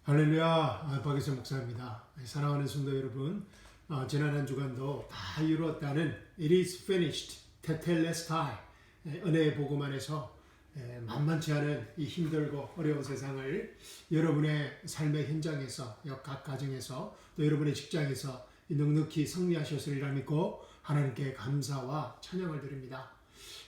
할렐루야, 박예수 목사입니다. 사랑하는 성도 여러분, 지난 한 주간도 다 이루었다는 It is finished, 테텔레스타이, 은혜의 복음 안에서 만만치 않은 이 힘들고 어려운 세상을 여러분의 삶의 현장에서, 각 가정에서, 또 여러분의 직장에서 넉넉히 승리하셨으리라 믿고 하나님께 감사와 찬양을 드립니다.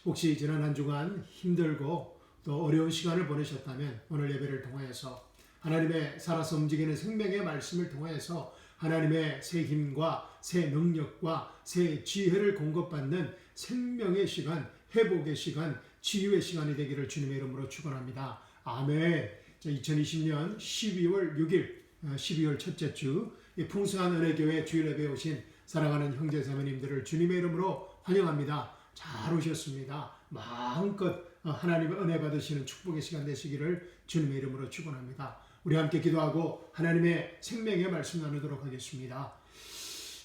혹시 지난 한 주간 힘들고 또 어려운 시간을 보내셨다면 오늘 예배를 통하여서 하나님의 살아서 움직이는 생명의 말씀을 통해서 하나님의 새 힘과 새 능력과 새 지혜를 공급받는 생명의 시간, 회복의 시간, 치유의 시간이 되기를 주님의 이름으로 축원합니다. 아멘. 2020년 12월 6일, 12월 첫째 주 풍성한 은혜교회 주일 예배에 오신 사랑하는 형제 자매님들을 주님의 이름으로 환영합니다. 잘 오셨습니다. 마음껏 하나님의 은혜 받으시는 축복의 시간 되시기를 주님의 이름으로 축원합니다. 우리 함께 기도하고 하나님의 생명의 말씀 나누도록 하겠습니다.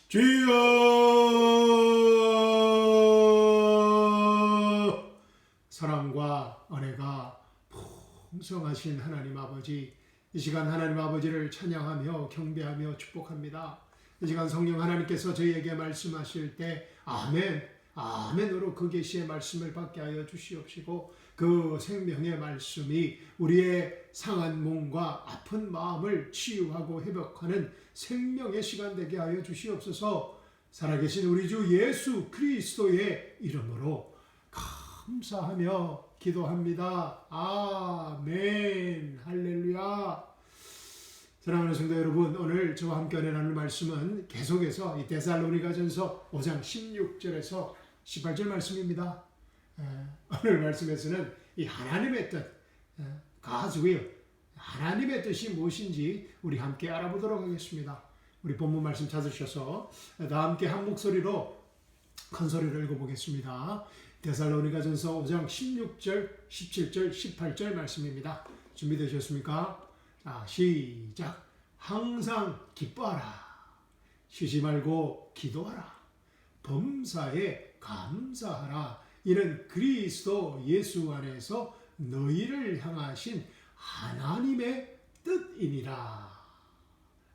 주여, 사랑과 은혜가 풍성하신 하나님 아버지, 이 시간 하나님 아버지를 찬양하며 경배하며 축복합니다. 이 시간 성령 하나님께서 저희에게 말씀하실 때 아멘, 아멘으로 그 계시의 말씀을 받게 하여 주시옵시고 그 생명의 말씀이 우리의 상한 몸과 아픈 마음을 치유하고 회복하는 생명의 시간 되게 하여 주시옵소서. 살아계신 우리 주 예수 그리스도의 이름으로 감사하며 기도합니다. 아멘. 할렐루야. 사랑하는 성도 여러분, 오늘 저와 함께 나눌 말씀은 계속해서 이 데살로니가전서 5장 16절에서 18절 말씀입니다. 오늘 말씀에서는 이 하나님의 뜻, God's will, 하나님의 뜻이 무엇인지 우리 함께 알아보도록 하겠습니다. 우리 본문 말씀 찾으셔서 다 함께 한 목소리로 큰 소리로 읽어보겠습니다. 데살로니가전서 5장 16절, 17절, 18절 말씀입니다. 준비되셨습니까? 자, 시작. 항상 기뻐하라. 쉬지 말고 기도하라. 범사에 감사하라. 이는 그리스도 예수 안에서 너희를 향하신 하나님의 뜻이니라.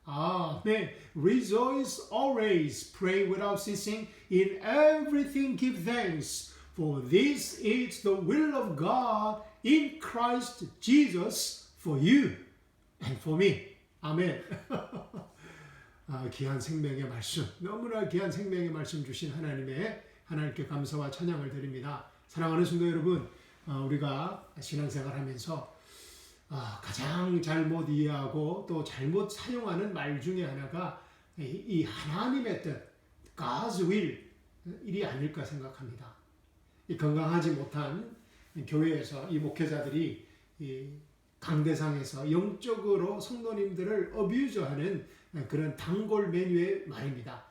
아멘. Rejoice always, pray without ceasing, in everything give thanks, for this is the will of God in Christ Jesus for you and for me. 아멘. 귀한 생명의 말씀, 너무나 귀한 생명의 말씀 주신 하나님께 감사와 찬양을 드립니다. 사랑하는 성도 여러분, 우리가 신앙생활하면서 가장 잘못 이해하고 또 잘못 사용하는 말 중에 하나가 이 하나님의 뜻, God's will 일이 아닐까 생각합니다. 이 건강하지 못한 교회에서 이 목회자들이 강대상에서 영적으로 성도님들을 어뷰저하는 그런 단골 메뉴의 말입니다.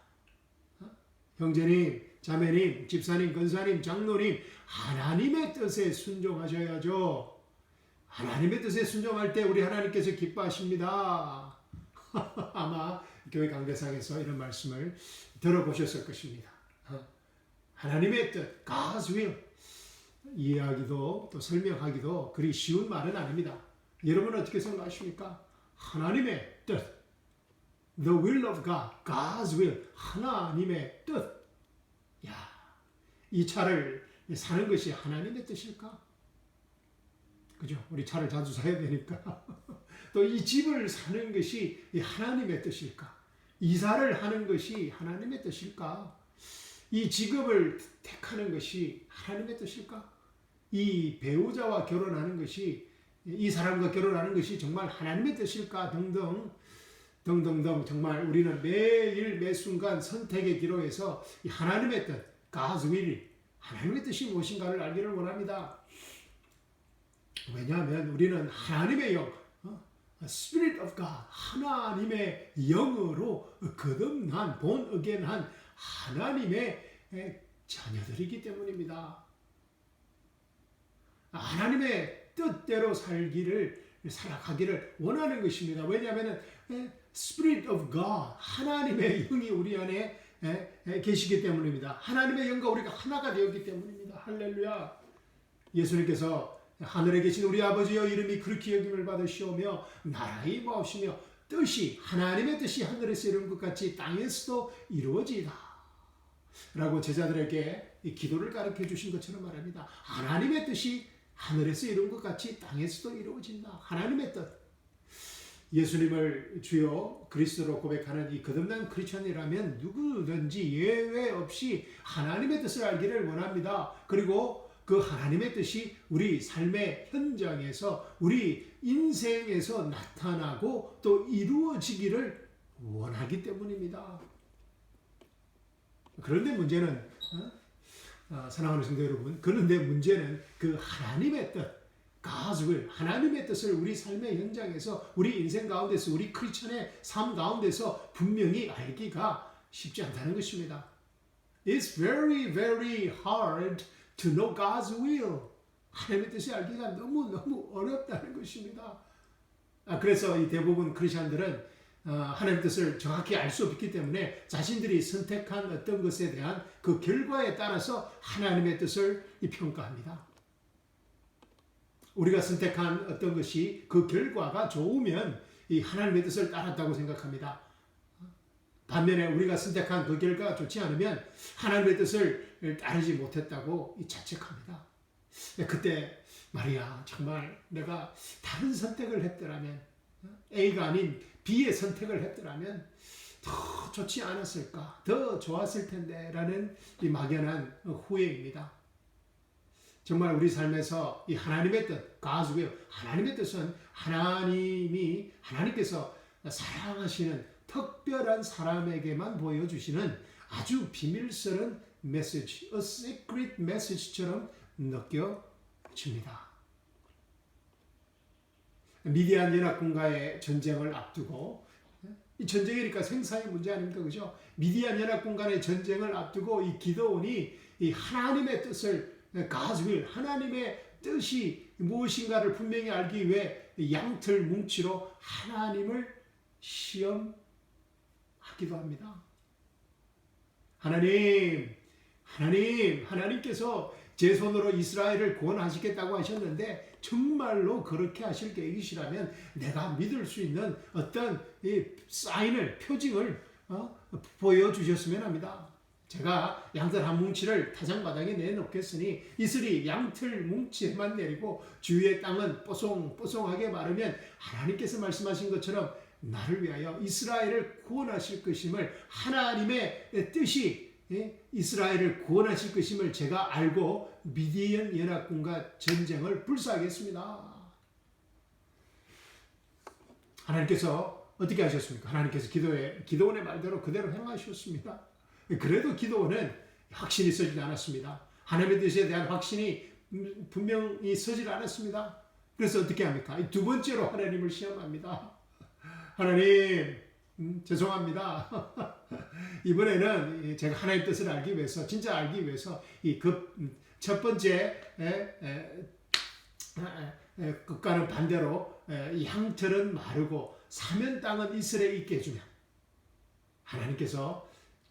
형제님, 자매님, 집사님, 권사님, 장로님, 하나님의 뜻에 순종하셔야죠. 하나님의 뜻에 순종할 때 우리 하나님께서 기뻐하십니다. 아마 교회 강대상에서 이런 말씀을 들어보셨을 것입니다. 하나님의 뜻, God's will, 이해하기도 또 설명하기도 그리 쉬운 말은 아닙니다. 여러분은 어떻게 생각하십니까? 하나님의 뜻, the will of God, God's will, 하나님의 뜻. 야, 이 차를 사는 것이 하나님의 뜻일까? 그죠? 우리 차를 자주 사야 되니까. 또 이 집을 사는 것이 하나님의 뜻일까? 이사를 하는 것이 하나님의 뜻일까? 이 직업을 택하는 것이 하나님의 뜻일까? 이 배우자와 결혼하는 것이, 이 사람과 결혼하는 것이 정말 하나님의 뜻일까? 등등 정말 우리는 매일 매순간 선택의 기로에서 이 하나님의 뜻, God's will, 하나님의 뜻이 무엇인가를 알기를 원합니다. 왜냐하면 우리는 하나님의 영, Spirit of God, 하나님의 영으로 거듭난, 본어겐한 하나님의 자녀들이기 때문입니다. 하나님의 뜻대로 살아가기를 원하는 것입니다. 왜냐하면 Spirit of God, 하나님의 영이 우리 안에 계시기 때문입니다. 하나님의 영과 우리가 하나가 되었기 때문입니다. 할렐루야. 예수님께서 하늘에 계신 우리 아버지여 이름이 그렇게 여김을 받으시오며 나라의 임하옵시며 뜻이 하나님의 뜻이 하늘에서 이룬 것 같이 땅에서도 이루어지이다 라고 제자들에게 이 기도를 가르쳐 주신 것처럼 말합니다. 하나님의 뜻이 하늘에서 이룬 것 같이 땅에서도 이루어진다. 하나님의 뜻. 예수님을 주요 그리스도로 고백하는 이 거듭난 크리스천이라면 누구든지 예외 없이 하나님의 뜻을 알기를 원합니다. 그리고 그 하나님의 뜻이 우리 삶의 현장에서 우리 인생에서 나타나고 또 이루어지기를 원하기 때문입니다. 그런데 문제는 사랑하는 성도 여러분, 그런데 문제는 그 하나님의 뜻, God's will, 하나님의 뜻을 우리 삶의 현장에서 우리 인생 가운데서 우리 크리스천의 삶 가운데서 분명히 알기가 쉽지 않다는 것입니다. It's very, very hard to know God's will. 하나님의 뜻이 알기가 너무 어렵다는 것입니다. 그래서 이 대부분 크리스천들은 하나님의 뜻을 정확히 알 수 없기 때문에 자신들이 선택한 어떤 것에 대한 그 결과에 따라서 하나님의 뜻을 평가합니다. 우리가 선택한 어떤 것이 그 결과가 좋으면 이 하나님의 뜻을 따랐다고 생각합니다. 반면에 우리가 선택한 그 결과가 좋지 않으면 하나님의 뜻을 따르지 못했다고 자책합니다. 그때 말이야, 정말 내가 다른 선택을 했더라면, A가 아닌 B의 선택을 했더라면 더 좋지 않았을까, 더 좋았을 텐데 라는 이 막연한 후회입니다. 정말 우리 삶에서 이 하나님의 뜻, God's will, 하나님의 뜻은 하나님께서 사랑하시는 특별한 사람에게만 보여주시는 아주 비밀스러운 메시지, a secret message처럼 느껴집니다. 미디안 연합군과의 전쟁을 앞두고, 이 전쟁이니까 생사의 문제 아닙니까? 그죠? 미디안 연합군과의 전쟁을 앞두고 이 기드온이 이 하나님의 뜻을, God's will, 하나님의 뜻이 무엇인가를 분명히 알기 위해 양털 뭉치로 하나님을 시험하기도 합니다. 하나님께서 제 손으로 이스라엘을 구원하시겠다고 하셨는데 정말로 그렇게 하실 계획이시라면 내가 믿을 수 있는 어떤 이 사인을, 표징을 보여주셨으면 합니다. 제가 양털 한 뭉치를 타작마당에 내놓겠으니 이슬이 양털 뭉치에만 내리고 주위의 땅은 뽀송뽀송하게 마르면 하나님께서 말씀하신 것처럼 나를 위하여 이스라엘을 구원하실 것임을, 하나님의 뜻이 이스라엘을 구원하실 것임을 제가 알고 미디안 연합군과 전쟁을 불사하겠습니다. 하나님께서 어떻게 하셨습니까? 하나님께서 기드온의 말대로 그대로 행하셨습니다. 그래도 기드온은 확신이 서지 않았습니다. 하나님의 뜻에 대한 확신이 분명히 서지 않았습니다. 그래서 어떻게 합니까? 두 번째로 하나님을 시험합니다. 하나님, 죄송합니다. 이번에는 제가 하나님의 뜻을 알기 위해서, 진짜 알기 위해서 첫 번째 것과는 반대로 양털은 마르고 사면 땅은 이슬에 있게 해주면, 하나님께서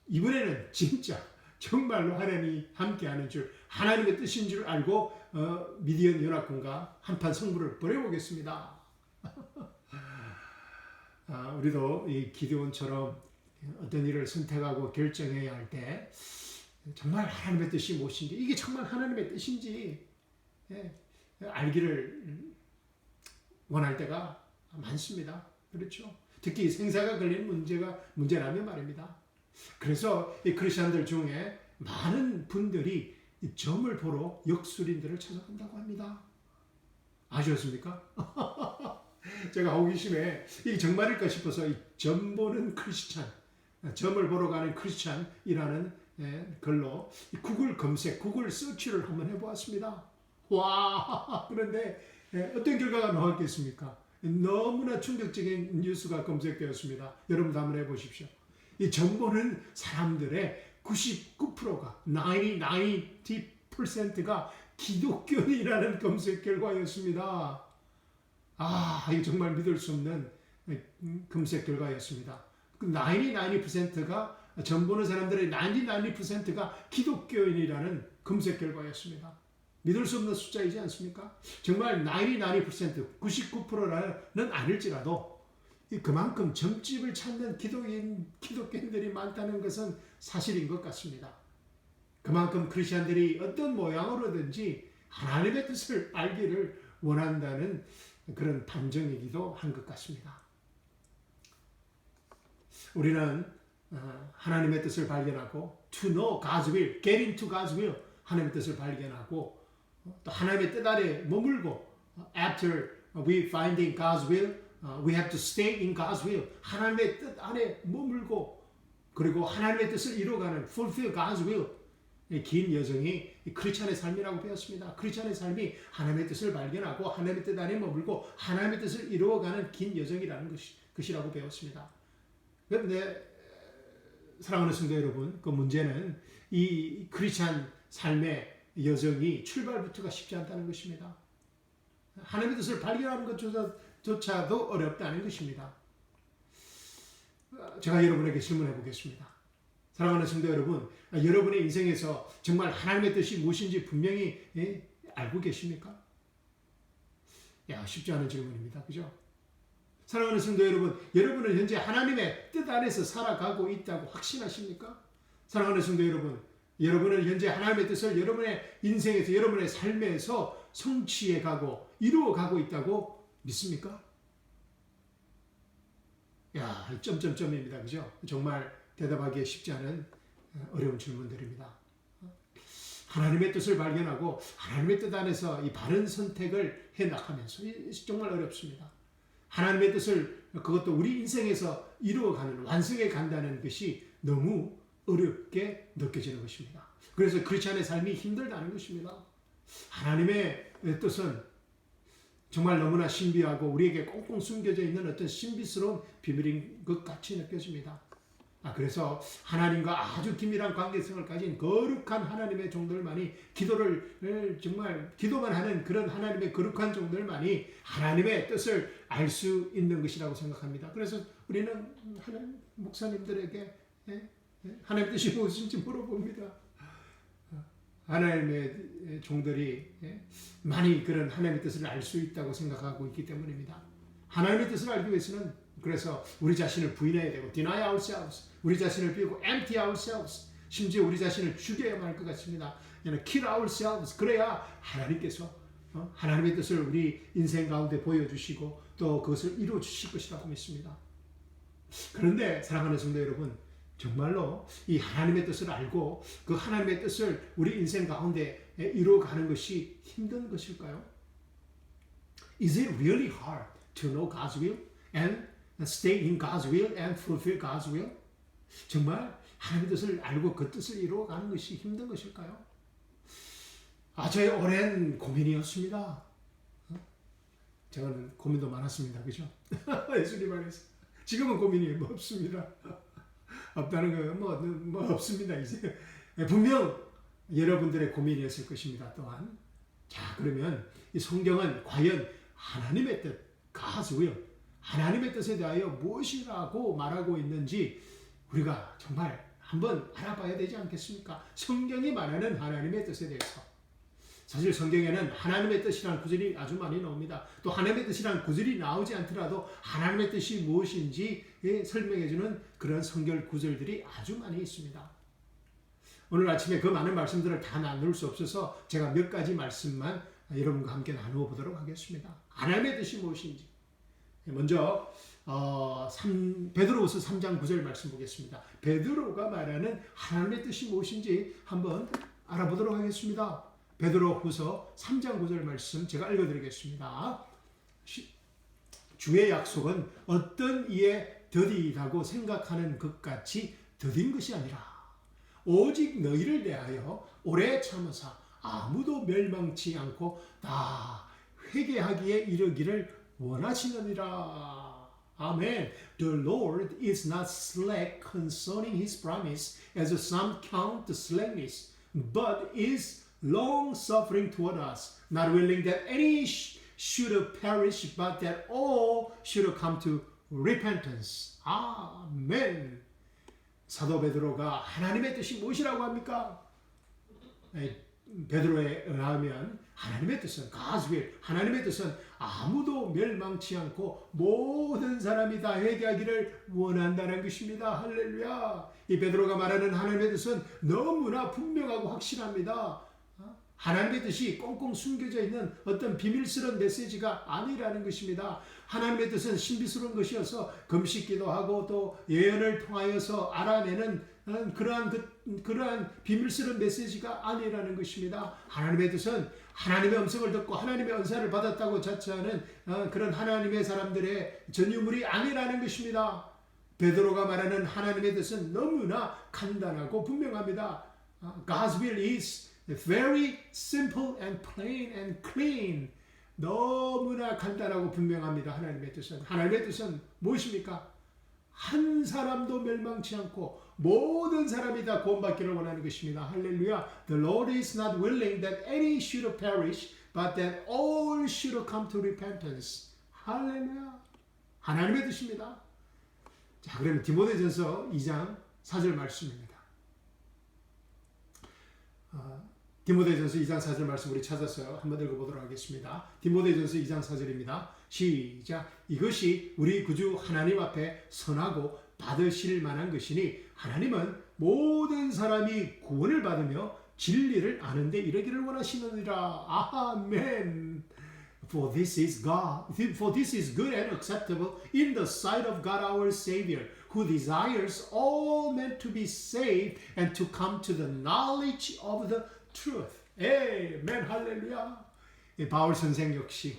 이번에는 진짜 정말로 하나님이 함께하는 줄, 하나님의 뜻인 줄 알고 미디안 연합군과 한판 승부를 벌여보겠습니다. 우리도 이 기드온처럼 어떤 일을 선택하고 결정해야 할 때 정말 하나님의 뜻이 무엇인지, 이게 정말 하나님의 뜻인지 알기를 원할 때가 많습니다. 그렇죠? 특히 생사가 걸린 문제라면 말입니다. 그래서 이 크리스천들 중에 많은 분들이 이 점을 보러 역술인들을 찾아간다고 합니다. 아셨습니까? 제가 호기심에 이게 정말일까 싶어서 이 점 보는 크리스천, 점을 보러 가는 크리스천이라는 글로 구글 검색, 구글 서치를 한번 해보았습니다. 와, 그런데 어떤 결과가 나왔겠습니까? 너무나 충격적인 뉴스가 검색되었습니다. 여러분도 한번 해보십시오. 이 점 보는 사람들의 99%가 90%가 기독교인이라는 검색 결과였습니다. 이거 정말 믿을 수 없는 검색 결과였습니다. 90%가, 점 보는 사람들의 90%가 기독교인이라는 검색 결과였습니다. 믿을 수 없는 숫자이지 않습니까? 정말 99%, 99%는 아닐지라도 그만큼 점집을 찾는 기독교인들이 많다는 것은 사실인 것 같습니다. 그만큼 크리스천들이 어떤 모양으로든지 하나님의 뜻을 알기를 원한다는 그런 반증이기도 한 것 같습니다. 우리는 하나님의 뜻을 발견하고 to know God's will, get into God's will, 하나님의 뜻을 발견하고 또 하나님의 뜻 아래 머물고 after we finding God's will, we have to stay in God's will. 하나님의 뜻 안에 머물고 그리고 하나님의 뜻을 이루어가는 fulfill God's will. 긴 여정이 크리스천의 삶이라고 배웠습니다. 크리스천의 삶이 하나님의 뜻을 발견하고 하나님의 뜻 안에 머물고 하나님의 뜻을 이루어가는 긴 여정이라는 것이라고 배웠습니다. 그런데 사랑하는 성도 여러분, 그 문제는 이 크리스천 삶의 여정이 출발부터가 쉽지 않다는 것입니다. 하나님의 뜻을 발견하는 것조차도 어렵다는 것입니다. 제가 여러분에게 질문해 보겠습니다. 사랑하는 성도 여러분, 여러분의 인생에서 정말 하나님의 뜻이 무엇인지 분명히 알고 계십니까? 쉽지 않은 질문입니다. 그죠? 사랑하는 성도 여러분, 여러분은 현재 하나님의 뜻 안에서 살아가고 있다고 확신하십니까? 사랑하는 성도 여러분, 여러분은 현재 하나님의 뜻을 여러분의 인생에서, 여러분의 삶에서 성취해 가고 이루어 가고 있다고 믿습니까? 점점점입니다. 그죠? 정말 대답하기 쉽지 않은 어려운 질문들입니다. 하나님의 뜻을 발견하고 하나님의 뜻 안에서 이 바른 선택을 해 나가면서 정말 어렵습니다. 하나님의 뜻을 그것도 우리 인생에서 이루어가는 완성해 간다는 것이 너무 어렵게 느껴지는 것입니다. 그래서 크리스천의 삶이 힘들다는 것입니다. 하나님의 뜻은 정말 너무나 신비하고 우리에게 꽁꽁 숨겨져 있는 어떤 신비스러운 비밀인 것 같이 느껴집니다. 그래서 하나님과 아주 긴밀한 관계성을 가진 거룩한 하나님의 종들만이 기도만 하는 그런 하나님의 거룩한 종들만이 하나님의 뜻을 알 수 있는 것이라고 생각합니다. 그래서 우리는 하나님 목사님들에게 하나님의 뜻이 무엇인지 물어봅니다. 하나님의 종들이 많이 그런 하나님의 뜻을 알 수 있다고 생각하고 있기 때문입니다. 하나님의 뜻을 알기 위해서는 그래서 우리 자신을 부인해야 되고 deny ourselves, 우리 자신을 비우고 empty ourselves, 심지어 우리 자신을 죽여야만 할 것 같습니다. kill ourselves, 그래야 하나님께서 하나님의 뜻을 우리 인생 가운데 보여주시고 또 그것을 이루어 주실 것이라고 믿습니다. 그런데 사랑하는 성도 여러분, 정말로 이 하나님의 뜻을 알고 그 하나님의 뜻을 우리 인생 가운데 이루어가는 것이 힘든 것일까요? Is it really hard to know God's will and stay in God's will and fulfill God's will? 정말 하나님의 뜻을 알고 그 뜻을 이루어가는 것이 힘든 것일까요? 저의 오랜 고민이었습니다. 저는 고민도 많았습니다. 그죠? 예수님 안에서. 지금은 고민이 없습니다. 없다는 거 뭐 없습니다. 이제 분명 여러분들의 고민이었을 것입니다. 또한 그러면 이 성경은 과연 하나님의 뜻, God's will, 하나님의 뜻에 대하여 무엇이라고 말하고 있는지 우리가 정말 한번 알아봐야 되지 않겠습니까? 성경이 말하는 하나님의 뜻에 대해서. 사실 성경에는 하나님의 뜻이라는 구절이 아주 많이 나옵니다. 또 하나님의 뜻이라는 구절이 나오지 않더라도 하나님의 뜻이 무엇인지 설명해주는 그런 성경 구절들이 아주 많이 있습니다. 오늘 아침에 그 많은 말씀들을 다 나눌 수 없어서 제가 몇 가지 말씀만 여러분과 함께 나누어 보도록 하겠습니다. 하나님의 뜻이 무엇인지. 먼저 베드로후서 3장 9절 말씀 보겠습니다. 베드로가 말하는 하나님의 뜻이 무엇인지 한번 알아보도록 하겠습니다. 베드로후서 3장 9절 말씀 제가 읽어드리겠습니다. 주의 약속은 어떤 이에 더디다고 생각하는 것 같이 더딘 것이 아니라 오직 너희를 대하여 오래 참으사 아무도 멸망치 않고 다 회개하기에 이르기를 원하시느니라. 아멘. The Lord is not slack concerning His promise, as some count slackness, but is long-suffering toward us, not willing that any should perish, but that all should come to repentance. 아멘. 사도 베드로가 하나님의 뜻이 무엇이라고 합니까? 베드로에 의하면 하나님의 뜻은 God's will, 하나님의 뜻은 아무도 멸망치 않고 모든 사람이 다 회개하기를 원한다는 것입니다. 할렐루야. 이 베드로가 말하는 하나님의 뜻은 너무나 분명하고 확실합니다. 하나님의 뜻이 꽁꽁 숨겨져 있는 어떤 비밀스러운 메시지가 아니라는 것입니다. 하나님의 뜻은 신비스러운 것이어서 금식기도 하고 또 예언을 통하여서 알아내는 그러한 비밀스러운 메시지가 아니라는 것입니다. 하나님의 뜻은 하나님의 음성을 듣고 하나님의 은사를 받았다고 자처하는 그런 하나님의 사람들의 전유물이 아니라는 것입니다. 베드로가 말하는 하나님의 뜻은 너무나 간단하고 분명합니다. God's will is very simple and plain and clean. 너무나 간단하고 분명합니다. 하나님의 뜻은. 하나님의 뜻은 무엇입니까? 한 사람도 멸망치 않고 모든 사람이 다 구원받기를 원하는 것입니다. 할렐루야. The Lord is not willing that any should perish, but that all should come to repentance. 할렐루야. 하나님의 뜻입니다. 자, 그러면 디모데전서 2장 4절 말씀입니다. 디모데전서 2장 4절 말씀 우리 찾았어요. 한번 읽어보도록 하겠습니다. 디모데전서 2장 4절입니다. 시작. 이것이 우리 구주 하나님 앞에 선하고 받으실 만한 것이니 하나님은 모든 사람이 구원을 받으며 진리를 아는데 이르기를 원하시느니라. 아멘. For this is good and acceptable in the sight of God our Savior, who desires all men to be saved and to come to the knowledge of the truth. 아멘. 할렐루야. 바울 선생 역시,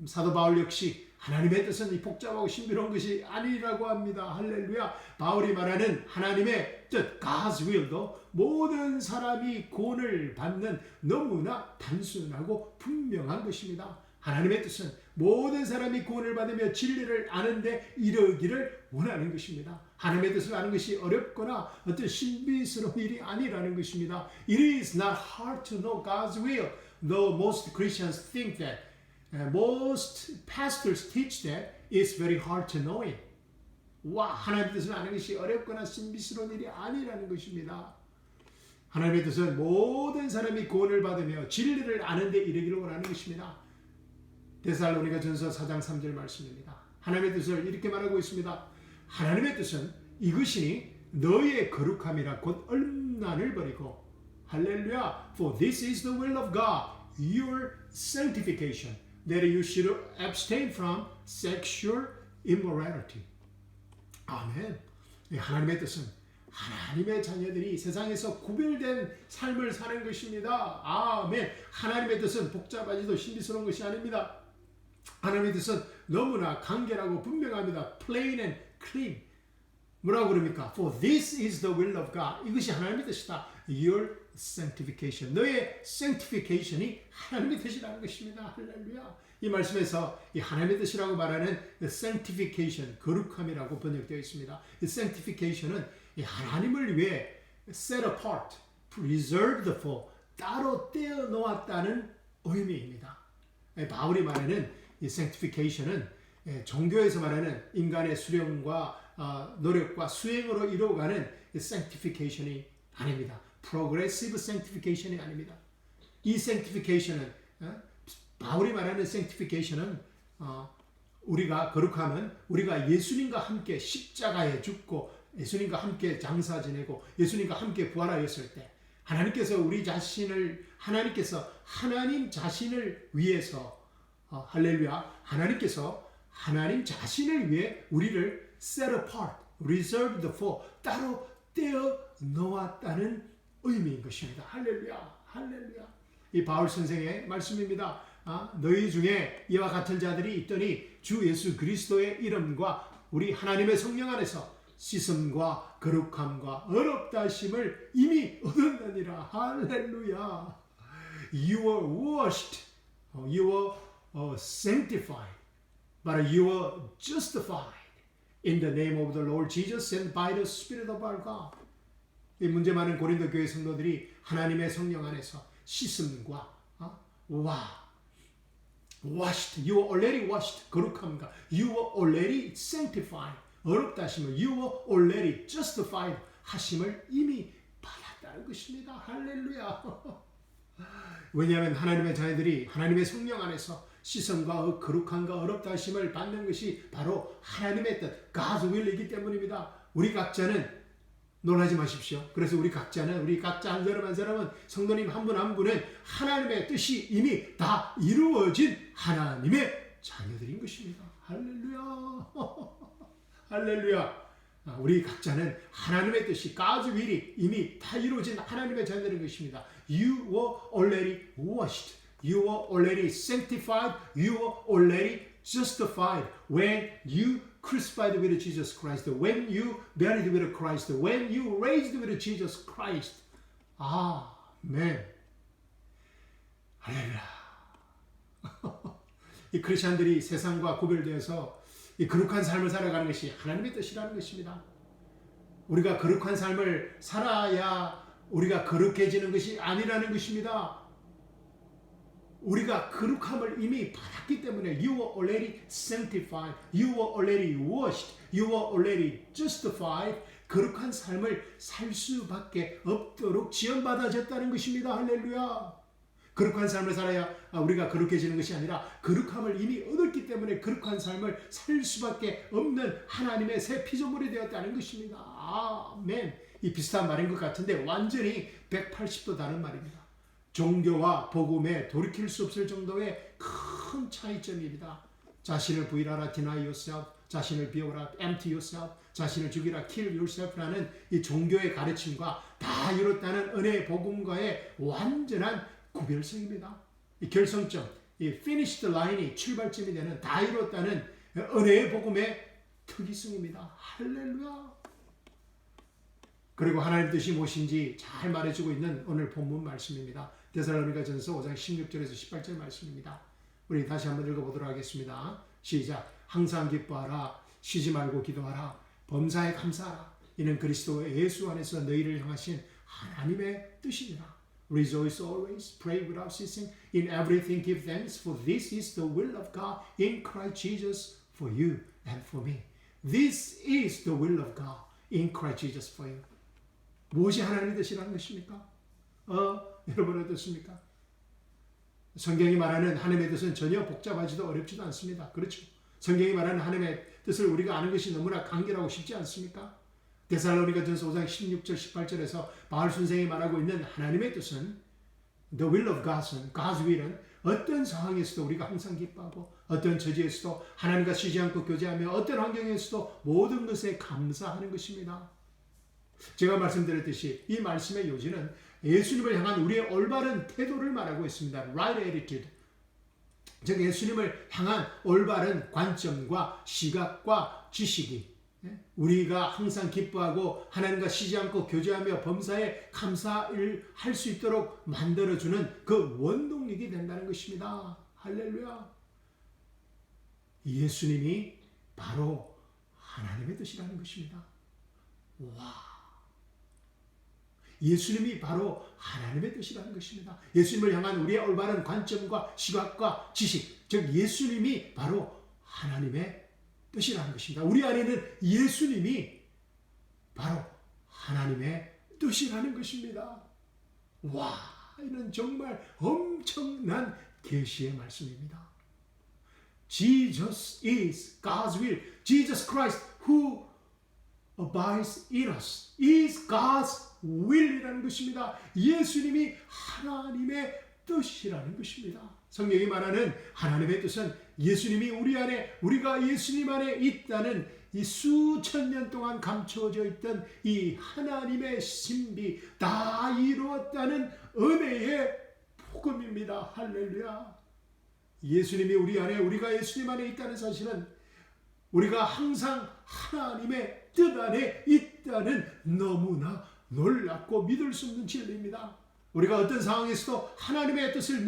사도 바울 역시 하나님의 뜻은 이 복잡하고 신비로운 것이 아니라고 합니다. 할렐루야. 바울이 말하는 하나님의 뜻, God's will도 모든 사람이 구원을 받는 너무나 단순하고 분명한 것입니다. 하나님의 뜻은 모든 사람이 구원을 받으며 진리를 아는데 이르기를 원하는 것입니다. 하나님의 뜻을 아는 것이 어렵거나 어떤 신비스러운 일이 아니라는 것입니다. It is not hard to know God's will, though most Christians think that. Most pastors teach that it's very hard to know it. 와, 하나님의 뜻을 아는 것이 어렵거나 신비스러운 일이 아니라는 것입니다. 하나님의 뜻은 모든 사람이 구원을 받으며 진리를 아는 데 이르기를 원하는 것입니다. 데살로니가 전서 4장 3절 말씀입니다. 하나님의 뜻을 이렇게 말하고 있습니다. 하나님의 뜻은 이것이니 너희의 거룩함이라 곧 음란을 버리고 할렐루야. For this is the will of God, your sanctification, that you should abstain from sexual immorality. 아멘. 하나님의 뜻은 하나님의 자녀들이 세상에서 구별된 삶을 사는 것입니다. 아멘. 하나님의 뜻은 복잡하지도 신비스러운 것이 아닙니다. 하나님의 뜻은 너무나 간결하고 분명합니다. Plain and clean. 뭐라고 그럽니까? For this is the will of God. 이것이 하나님의 뜻이다. Your sanctification. 너의 sanctification이 하나님의 뜻이라는 것입니다. 할렐루야. 이 말씀에서 이 하나님의 뜻이라고 말하는 sanctification, 거룩함이라고 번역되어 있습니다. 이 sanctification은 이 하나님을 위해 set apart, preserved for, 따로 떼어 놓았다는 의미입니다. 바울이 말하는 이 sanctification은 종교에서 말하는 인간의 수련과 노력과 수행으로 이루어가는 sanctification이 아닙니다. progressive sanctification이 아닙니다. 이 sanctification은 바울이 말하는 sanctification은 우리가 거룩함은 우리가 예수님과 함께 십자가에 죽고 예수님과 함께 장사 지내고 예수님과 함께 부활하였을 때 하나님께서 하나님 자신을 위해서 할렐루야. 하나님께서 하나님 자신을 위해 우리를 set apart, reserved for, 따로 떼어 놓았다는 의미인 것입니다. 할렐루야. 할렐루야. 이 바울 선생의 말씀입니다. 너희 중에 이와 같은 자들이 있더니 주 예수 그리스도의 이름과 우리 하나님의 성령 안에서 씻음과 거룩함과 의롭다 하심을 이미 얻었느니라. 할렐루야. You were washed, you were sanctified, but you were justified in the name of the Lord Jesus and by the Spirit of our God. 이 문제 많은 고린도 교회 성도들이 하나님의 성령 안에서 씻음과 washed, you were already washed, 거룩함과 you were already sanctified, 어렵다 하심을 you were already justified 하심을 이미 받았다. 있다는 것입니다. 할렐루야. 왜냐하면 하나님의 자녀들이 하나님의 성령 안에서 시선과 거룩함과 어렵다 하심을 받는 것이 바로 하나님의 뜻, God's will이기 때문입니다. 우리 각자는 놀라지 마십시오. 그래서 우리 각자 한 사람 한 사람은 성도님 한 분 한 분은 하나님의 뜻이 이미 다 이루어진 하나님의 자녀들인 것입니다. 할렐루야. 할렐루야. 우리 각자는 하나님의 뜻이 God's will이 이미 다 이루어진 하나님의 자녀들인 것입니다. You were already washed. You were already sanctified. You were already justified when you crucified with Jesus Christ. When you buried with Christ. When you raised with Jesus Christ. 아멘. 할렐루야. 이 크리스천들이 세상과 구별되어서 이 거룩한 삶을 살아가는 것이 하나님의 뜻이라는 것입니다. 우리가 거룩한 삶을 살아야 우리가 거룩해지는 것이 아니라는 것입니다. 우리가 거룩함을 이미 받았기 때문에 You were already sanctified, You were already washed, You were already justified. 거룩한 삶을 살 수밖에 없도록 지원받아졌다는 것입니다. 할렐루야. 거룩한 삶을 살아야 우리가 거룩해지는 것이 아니라 거룩함을 이미 얻었기 때문에 거룩한 삶을 살 수밖에 없는 하나님의 새 피조물이 되었다는 것입니다. 아멘. 이 비슷한 말인 것 같은데 완전히 180도 다른 말입니다. 종교와 복음에 돌이킬 수 없을 정도의 큰 차이점입니다. 자신을 부인하라, deny yourself. 자신을 비워라, empty yourself. 자신을 죽이라, kill yourself라는 이 종교의 가르침과 다 이뤘다는 은혜의 복음과의 완전한 구별성입니다. 이 결성점, 이 finished line이 출발점이 되는 다 이뤘다는 은혜의 복음의 특이성입니다. 할렐루야. 그리고 하나님 뜻이 무엇인지 잘 말해주고 있는 오늘 본문 말씀입니다. 데살로니가전서 5장 16절에서 18절 말씀입니다. 우리 다시 한번 읽어보도록 하겠습니다. 시작. 항상 기뻐하라. 쉬지 말고 기도하라. 범사에 감사하라. 이는 그리스도 예수 안에서 너희를 향하신 하나님의 뜻이니라. Rejoice always, pray without ceasing, in everything give thanks, for this is the will of God in Christ Jesus for you and for me. This is the will of God in Christ Jesus for you. 무엇이 하나님의 뜻이라는 것입니까? 여러분 어떻습니까? 성경이 말하는 하나님의 뜻은 전혀 복잡하지도 어렵지도 않습니다. 그렇죠? 성경이 말하는 하나님의 뜻을 우리가 아는 것이 너무나 간결하고 쉽지 않습니까? 데살로니가전서 5장 16절 18절에서 바울 선생이 말하고 있는 하나님의 뜻은 The will of God's will은 어떤 상황에서도 우리가 항상 기뻐하고 어떤 처지에서도 하나님과 쉬지 않고 교제하며 어떤 환경에서도 모든 것에 감사하는 것입니다. 제가 말씀드렸듯이 이 말씀의 요지는 예수님을 향한 우리의 올바른 태도를 말하고 있습니다. Right attitude. 즉 예수님을 향한 올바른 관점과 시각과 지식이 우리가 항상 기뻐하고 하나님과 쉬지 않고 교제하며 범사에 감사를 할 수 있도록 만들어주는 그 원동력이 된다는 것입니다. 할렐루야. 예수님이 바로 하나님의 뜻이라는 것입니다. 와. 예수님이 바로 하나님의 뜻이라는 것입니다. 예수님을 향한 우리의 올바른 관점과 시각과 지식, 즉 예수님이 바로 하나님의 뜻이라는 것입니다. 우리 안에는 예수님이 바로 하나님의 뜻이라는 것입니다. 와, 이는 정말 엄청난 계시의 말씀입니다. Jesus is God's will. Jesus Christ who abides in us is God's will이라는 것입니다. 예수님이 하나님의 뜻이라는 것입니다. 성경이 말하는 하나님의 뜻은 예수님이 우리 안에, 우리가 예수님 안에 있다는 이 수천 년 동안 감춰져 있던 이 하나님의 신비 다 이루었다는 은혜의 복음입니다. 할렐루야. 예수님이 우리 안에, 우리가 예수님 안에 있다는 사실은 우리가 항상 하나님의 뜻 안에 있다는 너무나 놀랍고 믿을 수 없는 진리입니다. 우리가 어떤 상황에서도 하나님의 뜻을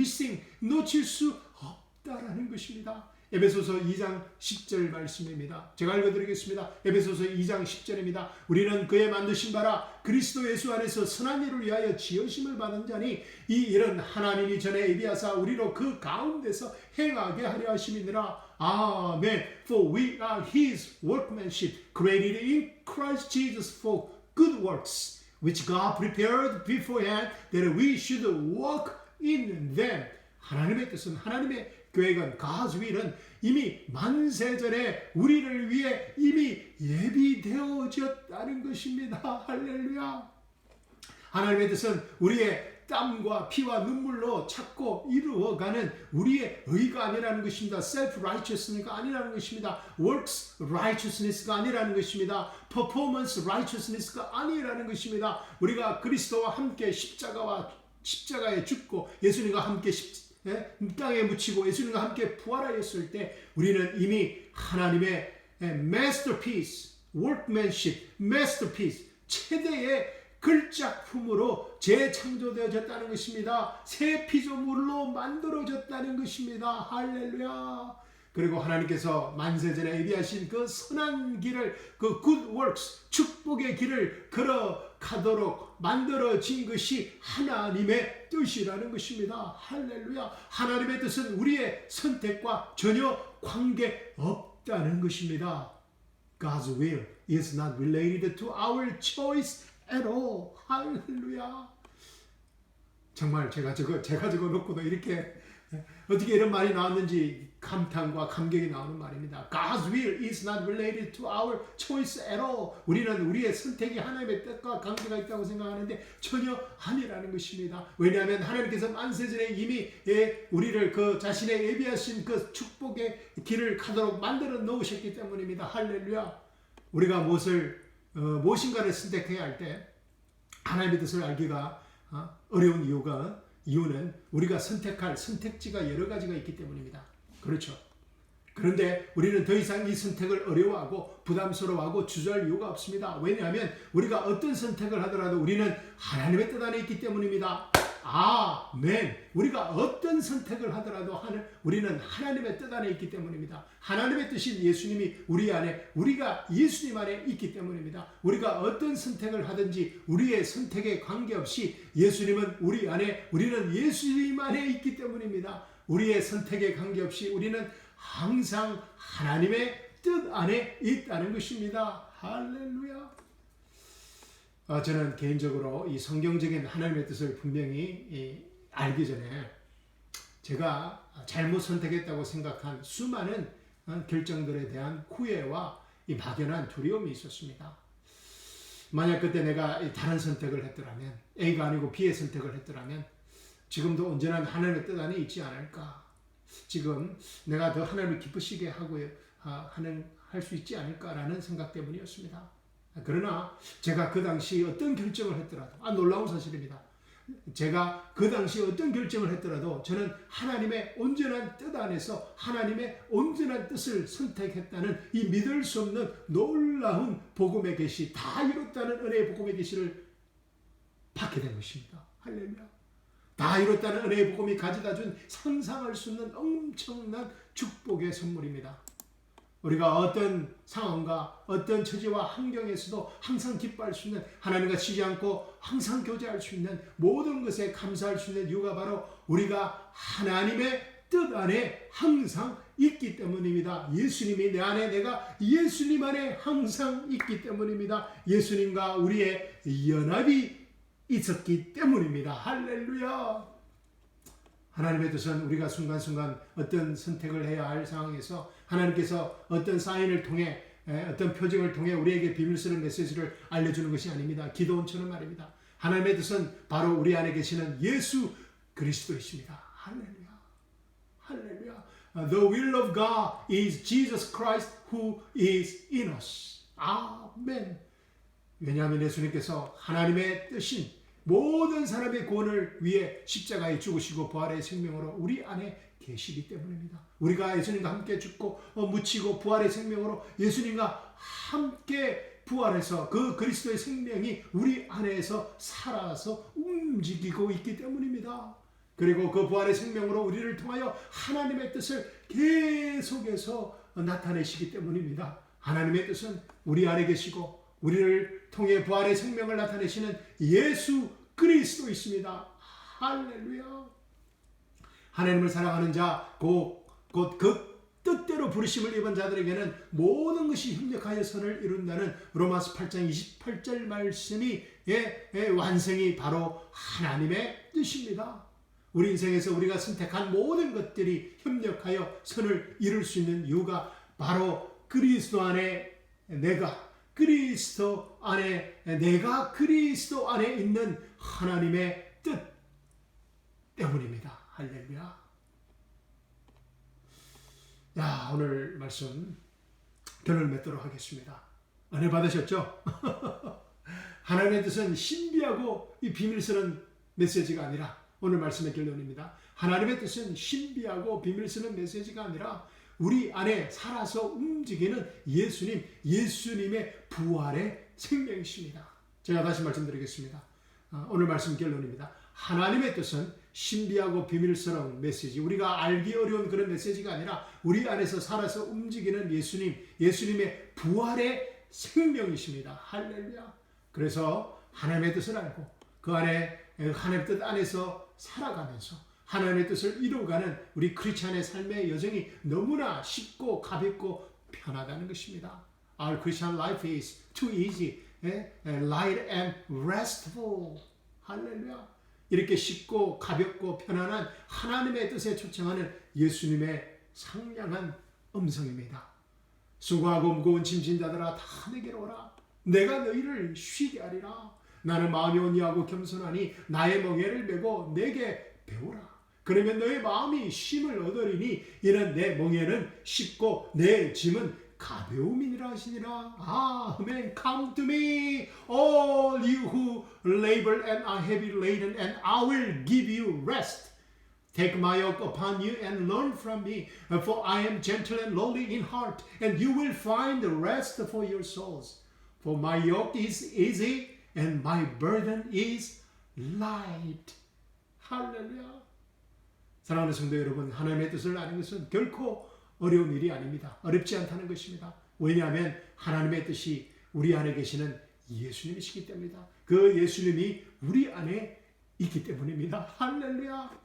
놓칠 수 없다라는 것입니다. 에베소서 2장 10절 말씀입니다. 제가 읽어드리겠습니다. 에베소서 2장 10절입니다. 우리는 그의 만드신 바라 그리스도 예수 안에서 선한 일을 위하여 지으심을 받은 자니 이 일은 하나님이 전에 예비하사 우리로 그 가운데서 행하게 하려 하심이니라. 아멘. For we are His workmanship, created in Christ Jesus for good works, which God prepared beforehand that we should walk in them. 하나님의 뜻은, 하나님의 계획은, God's will은 이미 만세전에 우리를 위해 이미 예비되어졌다는 것입니다. 할렐루야. 하나님의 뜻은 우리의 땀과 피와 눈물로 찾고 이루어가는 우리의 의가 아니라는 것입니다. self-righteousness가 아니라는 것입니다. works righteousness가 아니라는 것입니다. performance righteousness가 아니라는 것입니다. 우리가 그리스도와 함께 십자가에 죽고 예수님과 함께 땅에 묻히고 예수님과 함께 부활하였을 때 우리는 이미 하나님의 masterpiece, workmanship, masterpiece, 최대의 글작품으로 재창조되어졌다는 것입니다. 새 피조물로 만들어졌다는 것입니다. 할렐루야. 그리고 하나님께서 만세전에 예비하신 그 선한 길을, 그 good works, 축복의 길을 걸어가도록 만들어진 것이 하나님의 뜻이라는 것입니다. 할렐루야. 하나님의 뜻은 우리의 선택과 전혀 관계없다는 것입니다. God's will is not related to our choice at all. 할렐루야. 정말 제가 적어 놓고도 이렇게 어떻게 이런 말이 나왔는지 감탄과 감격이 나오는 말입니다. God's will is not related to our choice at all. 우리는 우리의 선택이 하나님의 뜻과 관계가 있다고 생각하는데 전혀 아니라는 것입니다. 왜냐하면 하나님께서 만세전에 이미 우리를 그 자신의 예비하신 그 축복의 길을 가도록 만들어 놓으셨기 때문입니다. 할렐루야. 우리가 무엇인가를 선택해야 할 때 하나님의 뜻을 알기가 어려운 이유는 우리가 선택할 선택지가 여러 가지가 있기 때문입니다. 그렇죠. 그런데 우리는 더 이상 이 선택을 어려워하고 부담스러워하고 주저할 이유가 없습니다. 왜냐하면 우리가 어떤 선택을 하더라도 우리는 하나님의 뜻 안에 있기 때문입니다. 아멘. 우리가 어떤 선택을 하더라도 우리는 하나님의 뜻 안에 있기 때문입니다. 하나님의 뜻인 예수님이 우리 안에, 우리가 예수님 안에 있기 때문입니다. 우리가 어떤 선택을 하든지 우리의 선택에 관계없이 예수님은 우리 안에, 우리는 예수님 안에 있기 때문입니다. 우리의 선택에 관계없이 우리는 항상 하나님의 뜻 안에 있다는 것입니다. 할렐루야. 저는 개인적으로 이 성경적인 하나님의 뜻을 분명히 알기 전에 제가 잘못 선택했다고 생각한 수많은 결정들에 대한 후회와 이 막연한 두려움이 있었습니다. 만약 그때 내가 다른 선택을 했더라면, A가 아니고 B의 선택을 했더라면 지금도 언제나 하나님의 뜻 안에 있지 않을까, 지금 내가 더 하나님을 기쁘시게 할 수 있지 않을까라는 생각 때문이었습니다. 그러나 제가 그 당시 어떤 결정을 했더라도, 놀라운 사실입니다. 제가 그 당시 어떤 결정을 했더라도 저는 하나님의 온전한 뜻 안에서 하나님의 온전한 뜻을 선택했다는 이 믿을 수 없는 놀라운 복음의 계시, 다 이뤘다는 은혜의 복음의 계시를 받게 된 것입니다. 할렐루야. 다 이뤘다는 은혜의 복음이 가져다 준 상상할 수 없는 엄청난 축복의 선물입니다. 우리가 어떤 상황과 어떤 처지와 환경에서도 항상 기뻐할 수 있는, 하나님과 지지 않고 항상 교제할 수 있는, 모든 것에 감사할 수 있는 이유가 바로 우리가 하나님의 뜻 안에 항상 있기 때문입니다. 예수님이 내 안에, 내가 예수님 안에 항상 있기 때문입니다. 예수님과 우리의 연합이 있었기 때문입니다. 할렐루야. 하나님의 뜻은 우리가 순간순간 어떤 선택을 해야 할 상황에서 하나님께서 어떤 사인을 통해, 어떤 표징을 통해 우리에게 비밀스러운 메시지를 알려주는 것이 아닙니다. 기도원처럼 말입니다. 하나님의 뜻은 바로 우리 안에 계시는 예수 그리스도이십니다. 할렐루야. 할렐루야. The will of God is Jesus Christ who is in us. 아멘. 왜냐하면 예수님께서 하나님의 뜻인 모든 사람의 구원을 위해 십자가에 죽으시고 부활의 생명으로 우리 안에 계시기 때문입니다. 우리가 예수님과 함께 죽고 묻히고 부활의 생명으로 예수님과 함께 부활해서 그 그리스도의 생명이 우리 안에서 살아서 움직이고 있기 때문입니다. 그리고 그 부활의 생명으로 우리를 통하여 하나님의 뜻을 계속해서 나타내시기 때문입니다. 하나님의 뜻은 우리 안에 계시고 우리를 통해 부활의 생명을 나타내시는 예수 그리스도이십니다. 할렐루야. 하나님을 사랑하는 자, 곧 뜻대로 부르심을 입은 자들에게는 모든 것이 협력하여 선을 이룬다는 로마서 8장 28절 말씀이 완성이 바로 하나님의 뜻입니다. 우리 인생에서 우리가 선택한 모든 것들이 협력하여 선을 이룰 수 있는 이유가 바로 그리스도 안에 내가 그리스도 안에 있는 하나님의 뜻 때문입니다. 할렐루야. 야, 오늘 말씀 결론을 맺도록 하겠습니다. 은혜 받으셨죠? 하나님의 뜻은 신비하고 이 비밀스러운 메시지가 아니라, 오늘 말씀의 결론입니다. 하나님의 뜻은 신비하고 비밀스러운 메시지가 아니라 우리 안에 살아서 움직이는 예수님의 부활의 생명이십니다. 제가 다시 말씀드리겠습니다. 오늘 말씀 결론입니다. 하나님의 뜻은 신비하고 비밀스러운 메시지, 우리가 알기 어려운 그런 메시지가 아니라 우리 안에서 살아서 움직이는 예수님의 부활의 생명이십니다. 할렐루야. 그래서 하나님의 뜻을 알고 그 안에 하나님의 뜻 안에서 살아가면서 하나님의 뜻을 이루어가는 우리 크리스찬의 삶의 여정이 너무나 쉽고 가볍고 편하다는 것입니다. Our Christian life is too easy, light and restful. 할렐루야. 이렇게 쉽고 가볍고 편안한 하나님의 뜻에 초청하는 예수님의 상냥한 음성입니다. 수고하고 무거운 짐진 자들아 다 내게로 오라. 내가 너희를 쉬게 하리라. 나는 마음이 온유하고 겸손하니 나의 멍에를 메고 내게 배우라. 그러면 너의 마음이 쉼을 얻으리니 이는 내 멍에는 쉽고 내 짐은 가벼움이니라 하시니라. 아멘. Come to me, all you who labor and are heavy laden, and I will give you rest. Take my yoke upon you and learn from me, for I am gentle and lowly in heart, and you will find rest for your souls. For my yoke is easy and my burden is light. 할렐루야. 사랑하는 성도 여러분, 하나님의 뜻을 아는 것은 결코 어려운 일이 아닙니다. 어렵지 않다는 것입니다. 왜냐하면 하나님의 뜻이 우리 안에 계시는 예수님이시기 때문이다. 그 예수님이 우리 안에 있기 때문입니다. 할렐루야.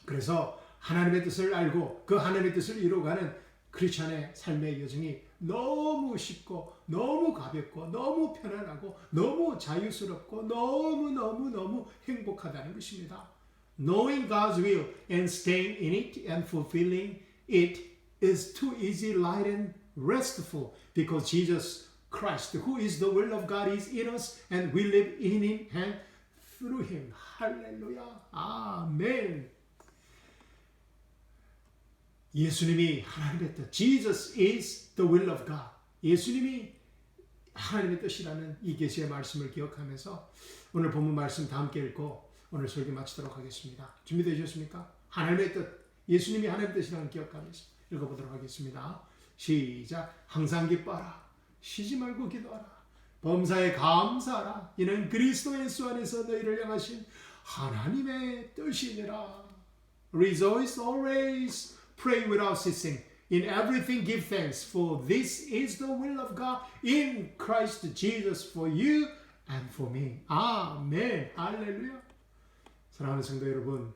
그래서 하나님의 뜻을 알고 그 하나님의 뜻을 이루어가는 크리스찬의 삶의 여정이 너무 쉽고 너무 가볍고 너무 편안하고 너무 자유스럽고 너무 행복하다는 것입니다. Knowing God's will and staying in it and fulfilling it is too easy, light and restful because Jesus Christ, who is the will of God, is in us and we live in Him and through Him. 할렐루야. 아멘. 예수님이 하나님의 뜻, Jesus is the will of God. 예수님이 하나님의 뜻이라는 이 계시의 말씀을 기억하면서 오늘 본문 말씀 다 함께 읽고 오늘 설교 마치도록 하겠습니다. 준비되셨습니까? 하나님의 뜻, 예수님이 하나님의 뜻이라는 기억하면서 읽어보도록 하겠습니다. 시작. 항상 기뻐하라. 쉬지 말고 기도하라. 범사에 감사하라. 이는 그리스도 예수 안에서 너희를 향하신 하나님의 뜻이니라. Rejoice always. Pray without ceasing. In everything give thanks, for this is the will of God in Christ Jesus for you and for me. 아멘. 할렐루야. 사랑하는 성도 여러분,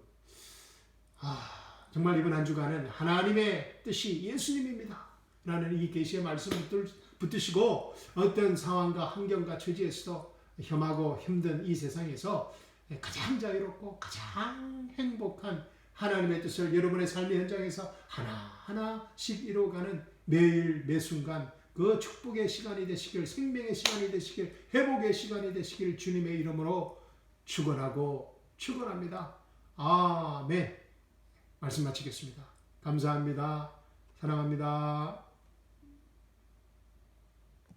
정말 이번 한 주간은 하나님의 뜻이 예수님입니다 라는 이 계시의 말씀을 붙드시고 어떤 상황과 환경과 처지에서도 험하고 힘든 이 세상에서 가장 자유롭고 가장 행복한 하나님의 뜻을 여러분의 삶의 현장에서 하나하나씩 이루어가는 매일 매순간 그 축복의 시간이 되시길, 생명의 시간이 되시길, 회복의 시간이 되시길 주님의 이름으로 축원합니다. 아멘. 말씀 마치겠습니다. 감사합니다. 사랑합니다.